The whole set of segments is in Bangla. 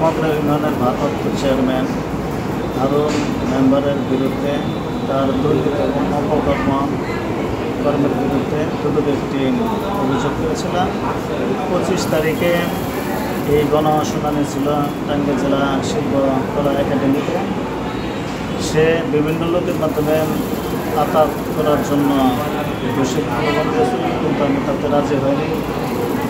সমগ্র ইউনিয়নের ভারপ্রাপ্ত চেয়ারম্যান হারুন মেম্বারের বিরুদ্ধে তার দুর্নীতি এবং কর্মের বিরুদ্ধে দুটো একটি অভিযোগ করেছিলাম। 25 তারিখে এই গণশুনানি ছিল টাঙ্গাইল জেলা শিল্পকলা একাডেমিতে। সে বিভিন্ন লোকের মাধ্যমে আতাত করার জন্য দোষী প্রমাণ দিয়েছিল, কিন্তু আমি তাতে রাজি হয়নি।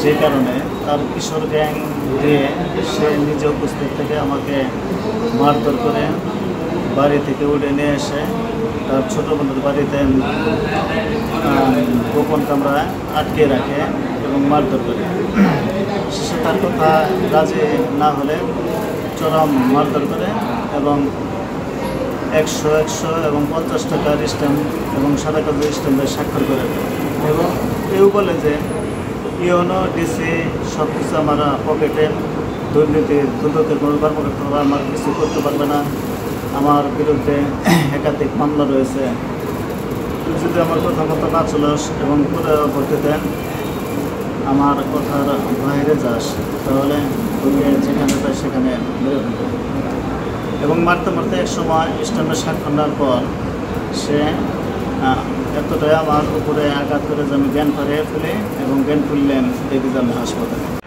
যে কারণে তার কিশোর গ্যাং দিয়ে সে নিজে উপস্থিত থেকে আমাকে মারধর করে বাড়ি থেকে উঠে নিয়ে এসে তার ছোটো বোনের বাড়িতে গোপন কামরায় আটকে রাখে এবং মারধর করে। সে তার কথা রাজি না হলে চরম মারধর করে এবং 100 এবং 50 টাকার স্ট্যাম্প এবং সাদা কাগজের স্ট্যাম্পে স্বাক্ষর করে এবং কেউ বলে যে ইউনো ডিসি সব কিছু আমার পকেটে, দুর্নীতির দুদকের কোনো কর্মকর্তারা আমার কিছু করতে পারবে না, আমার বিরুদ্ধে একাধিক মামলা রয়েছে, তুই যদি আমার কথা মতো না চলাস এবং পরবর্তীতে আমার কথার বাইরে যাস তাহলে তোকে যেখানে পাই সেখানে মেরে ফেলবে। এবং মারতে মারতে এক সময় স্ট্যাম্পে স্বাক্ষর নেওয়ার পর সে এতটাই আমার উপরে আঘাত করে যে আমি জ্ঞান হারিয়ে ফেলি এবং জ্ঞান খুললেন দেখি যে আমি হাসপাতালে।